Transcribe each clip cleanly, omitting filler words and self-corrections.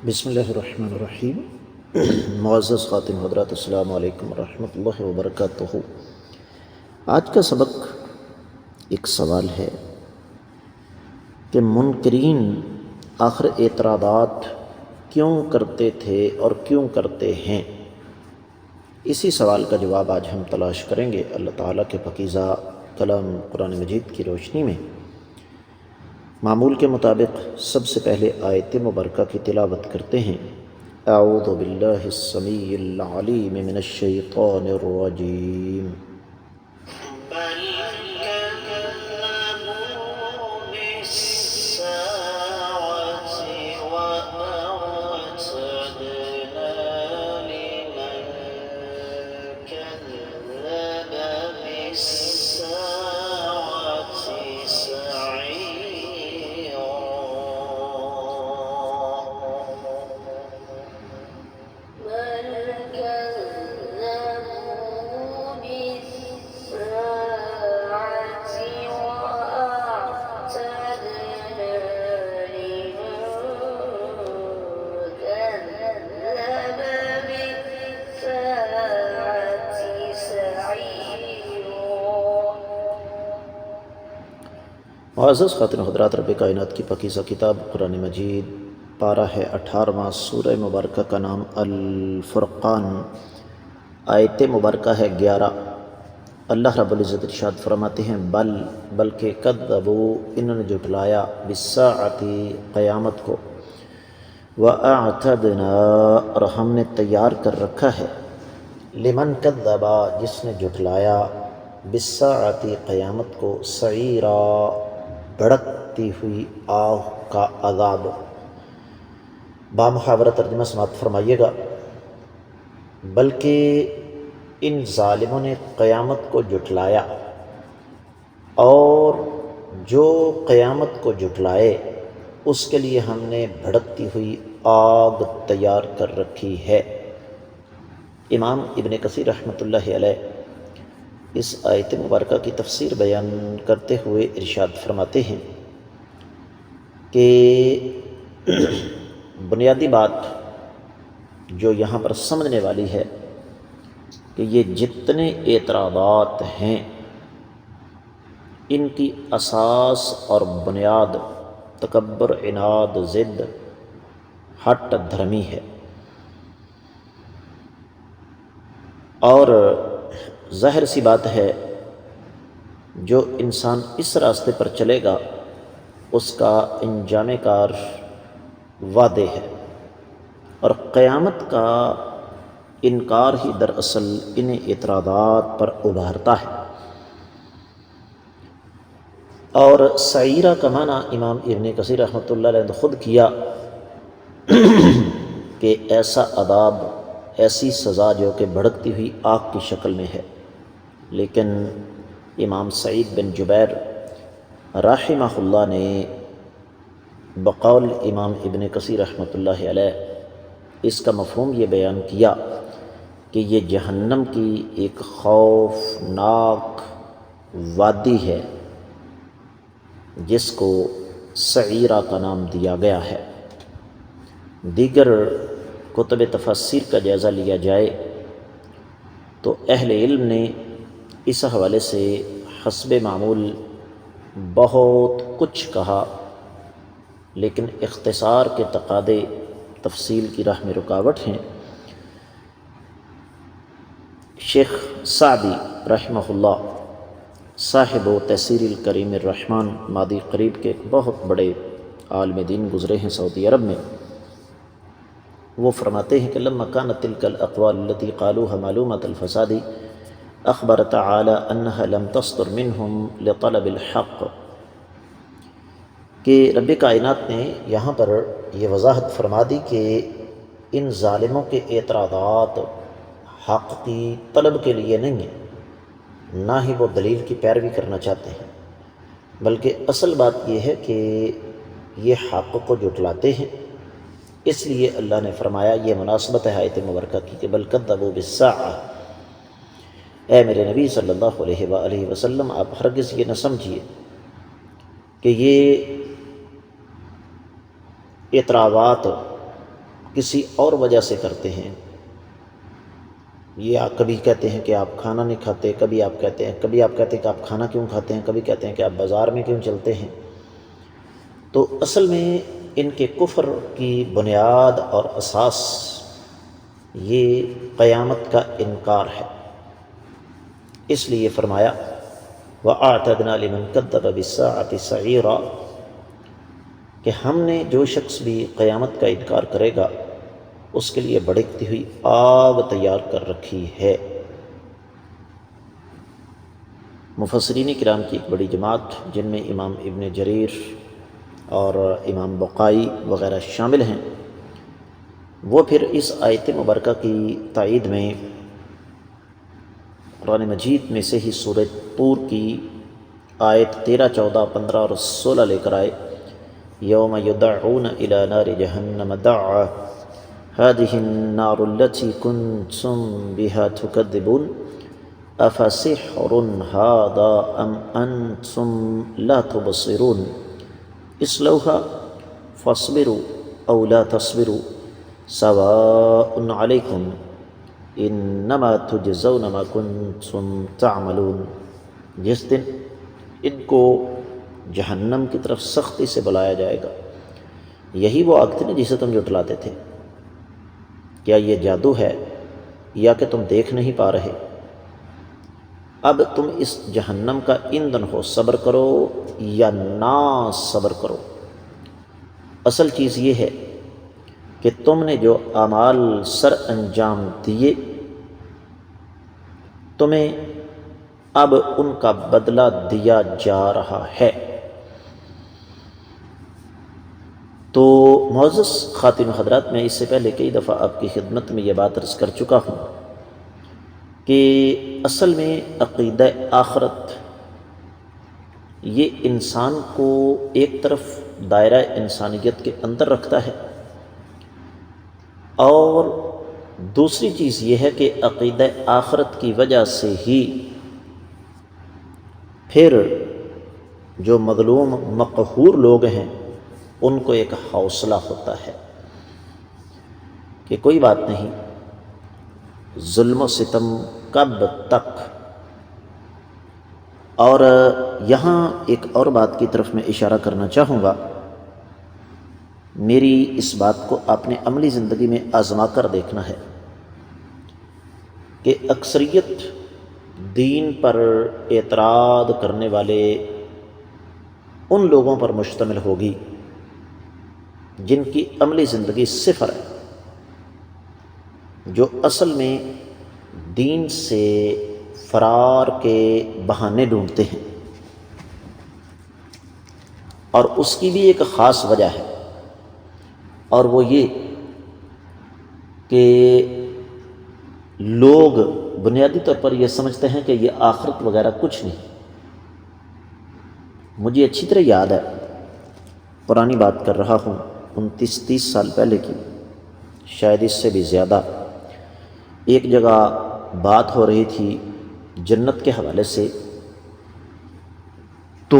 بسم اللہ الرحمن الرحیم۔ معزز خاتم حضرات، السلام علیکم ورحمۃ اللہ وبرکاتہ۔ آج کا سبق ایک سوال ہے کہ منکرین آخر اعتراضات کیوں کرتے تھے اور کیوں کرتے ہیں؟ اسی سوال کا جواب آج ہم تلاش کریں گے اللہ تعالیٰ کے پاکیزہ کلام قرآن مجید کی روشنی میں۔ معمول کے مطابق سب سے پہلے آیت مبارکہ کی تلاوت کرتے ہیں۔ اعوذ باللہ السمیع العلیم من الشیطان الرجیم۔ بل كذبوا بالساعة وأعتدنا لمن كذب بالساعة سعيرا بل كذبوا بالساعة وأعتدنا لمن كذب بالساعة سعيرا۔ معزز خاتون حضرات، رب کائنات کی پاکیزہ کتاب قرآن مجید پارہ ہے 18واں، سورہ مبارکہ کا نام الفرقان، آیت مبارکہ ہے 11۔ اللہ رب العزت ارشاد فرماتے ہیں بلکہ کذبوا، انہوں نے جھٹلایا، بالساعتی قیامت کو، وَأَعْتَدْنَا، اور ہم نے تیار کر رکھا ہے، لمن کذب، جس نے جھٹلایا، بالساعتی قیامت کو، سعیرا، بھڑکتی ہوئی آگ کا عذاب۔ بامحاورہ ترجمہ سماعت فرمائیے گا۔ بلکہ ان ظالموں نے قیامت کو جھٹلایا، اور جو قیامت کو جھٹلائے اس کے لیے ہم نے بھڑکتی ہوئی آگ تیار کر رکھی ہے۔ امام ابن کثیر رحمۃ اللہ علیہ اس آیت مبارکہ کی تفسیر بیان کرتے ہوئے ارشاد فرماتے ہیں کہ بنیادی بات جو یہاں پر سمجھنے والی ہے کہ یہ جتنے اعتراضات ہیں ان کی اساس اور بنیاد تکبر، عناد، ضد، ہٹ دھرمی ہے، اور ظاہر سی بات ہے جو انسان اس راستے پر چلے گا اس کا انجام کار واضح ہے، اور قیامت کا انکار ہی دراصل ان اعتراضات پر ابھارتا ہے۔ اور سعیرہ کا معنی امام ابن کثیر رحمۃ اللہ علیہ نے خود کیا کہ ایسا عذاب، ایسی سزا جو کہ بھڑکتی ہوئی آگ کی شکل میں ہے۔ لیکن امام سعید بن جبیر رحمہ اللہ نے بقول امام ابن کثیر رحمۃ اللہ علیہ اس کا مفہوم یہ بیان کیا کہ یہ جہنم کی ایک خوفناک وادی ہے جس کو سعیرہ کا نام دیا گیا ہے۔ دیگر کتب تفسیر کا جائزہ لیا جائے تو اہل علم نے اس حوالے سے حسب معمول بہت کچھ کہا، لیکن اختصار کے تقاضے تفصیل کی راہ میں رکاوٹ ہیں۔ شیخ سعدی رحمہ اللہ، صاحب و تفسیر الکریم الرحمن، ماضی قریب کے ایک بہت بڑے عالم دین گزرے ہیں سعودی عرب میں، وہ فرماتے ہیں کہ لما كانت تلك الاقوال التي قالوها معلومة الفساد اخبر تعالی انها لم تصدر منهم لطلب الحق، کہ رب کائنات نے یہاں پر یہ وضاحت فرما دی کہ ان ظالموں کے اعتراضات حق کی طلب کے لیے نہیں ہیں، نہ ہی وہ دلیل کی پیروی کرنا چاہتے ہیں، بلکہ اصل بات یہ ہے کہ یہ حق کو جھٹلاتے ہیں۔ اس لیے اللہ نے فرمایا، یہ مناسبت ہے آیت مبارکہ کی کہ بل کذبوا بالساعہ، اے میرے نبی صلی اللہ علیہ وآلہ وسلم، آپ ہرگز یہ نہ سمجھیے کہ یہ اعتراضات کسی اور وجہ سے کرتے ہیں، یا کبھی کہتے ہیں کہ آپ کھانا نہیں کھاتے، کبھی آپ کہتے ہیں کہ آپ کھانا کیوں کھاتے ہیں، کبھی کہتے ہیں کہ آپ بازار میں کیوں چلتے ہیں، تو اصل میں ان کے کفر کی بنیاد اور اساس یہ قیامت کا انکار ہے۔ اس لیے فرمایا وَأَعْتَدْنَا لِمَنْ كَذَّبَ بِالسَّاعَةِ سَعِيرًا، کہ ہم نے جو شخص بھی قیامت کا انکار کرے گا اس کے لیے بھڑکتی ہوئی آگ تیار کر رکھی ہے۔ مفسرین کرام کی ایک بڑی جماعت جن میں امام ابن جریر اور امام بقائی وغیرہ شامل ہیں، وہ پھر اس آیت مبارکہ کی تائید میں قرآن مجید میں سے ہی سورہ طور کی آیت 13، 14، 15 اور 16 لے کر آئے۔ یوم یدعون الی نار جہنم دعا هذه النار التي كنتم بها تكذبون افسحر هذا ام انتم لا تبصرون اصلوها فاصبروا او لا تصبروا سواء علیکم انما تجزون ما کنتم تعملون۔ جس دن ان کو جہنم کی طرف سختی سے بلایا جائے گا، یہی وہ آگ تھی نا جسے تم جھٹلاتے تھے، کیا یہ جادو ہے یا کہ تم دیکھ نہیں پا رہے؟ اب تم اس جہنم کا ایندھن ہو، صبر کرو یا نہ صبر کرو۔ اصل چیز یہ ہے کہ تم نے جو اعمال سر انجام دیے، تمہیں اب ان کا بدلہ دیا جا رہا ہے۔ تو معزز خاتون حضرات، میں اس سے پہلے کئی دفعہ آپ کی خدمت میں یہ بات عرض کر چکا ہوں کہ اصل میں عقیدہ آخرت یہ انسان کو ایک طرف دائرہ انسانیت کے اندر رکھتا ہے، اور دوسری چیز یہ ہے کہ عقیدہ آخرت کی وجہ سے ہی پھر جو مظلوم مقہور لوگ ہیں ان کو ایک حوصلہ ہوتا ہے کہ کوئی بات نہیں، ظلم و ستم کب تک۔ اور یہاں ایک اور بات کی طرف میں اشارہ کرنا چاہوں گا، میری اس بات کو آپ نے عملی زندگی میں آزما کر دیکھنا ہے کہ اکثریت دین پر اعتراض کرنے والے ان لوگوں پر مشتمل ہوگی جن کی عملی زندگی صفر ہے، جو اصل میں دین سے فرار کے بہانے ڈھونڈتے ہیں، اور اس کی بھی ایک خاص وجہ ہے، اور وہ یہ کہ لوگ بنیادی طور پر یہ سمجھتے ہیں کہ یہ آخرت وغیرہ کچھ نہیں۔ مجھے اچھی طرح یاد ہے، پرانی بات کر رہا ہوں، 29-30 سال پہلے کی، شاید اس سے بھی زیادہ، ایک جگہ بات ہو رہی تھی جنت کے حوالے سے، تو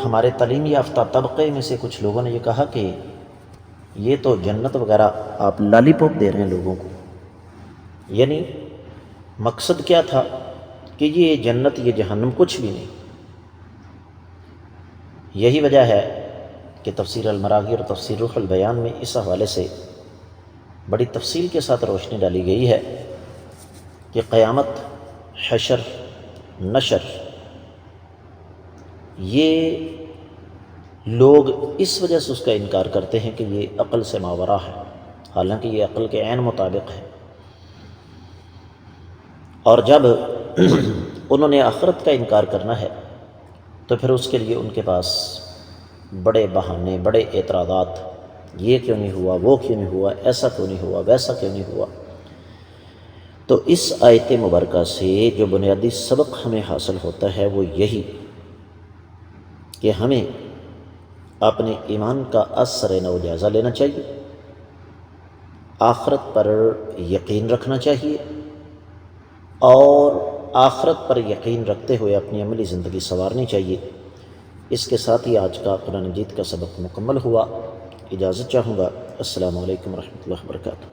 ہمارے تعلیم یافتہ طبقے میں سے کچھ لوگوں نے یہ کہا کہ یہ تو جنت وغیرہ آپ لالی پاپ دے رہے ہیں لوگوں کو، یعنی مقصد کیا تھا کہ یہ جنت یہ جہنم کچھ بھی نہیں۔ یہی وجہ ہے کہ تفسیر المراغی اور تفسیر روح البیان میں اس حوالے سے بڑی تفصیل کے ساتھ روشنی ڈالی گئی ہے کہ قیامت، حشر، نشر، یہ لوگ اس وجہ سے اس کا انکار کرتے ہیں کہ یہ عقل سے ماورا ہے، حالانکہ یہ عقل کے عین مطابق ہے۔ اور جب انہوں نے آخرت کا انکار کرنا ہے تو پھر اس کے لیے ان کے پاس بڑے بہانے، بڑے اعتراضات، یہ کیوں نہیں ہوا، وہ کیوں نہیں ہوا، ایسا کیوں نہیں ہوا، ویسا کیوں نہیں ہوا۔ تو اس آیت مبارکہ سے جو بنیادی سبق ہمیں حاصل ہوتا ہے وہ یہی کہ ہمیں اپنے ایمان کا اثر نو جائزہ لینا چاہیے، آخرت پر یقین رکھنا چاہیے، اور آخرت پر یقین رکھتے ہوئے اپنی عملی زندگی سنوارنی چاہیے۔ اس کے ساتھ ہی آج کا قرآن مجید کا سبق مکمل ہوا۔ اجازت چاہوں گا السلام علیکم ورحمۃ اللہ وبرکاتہ.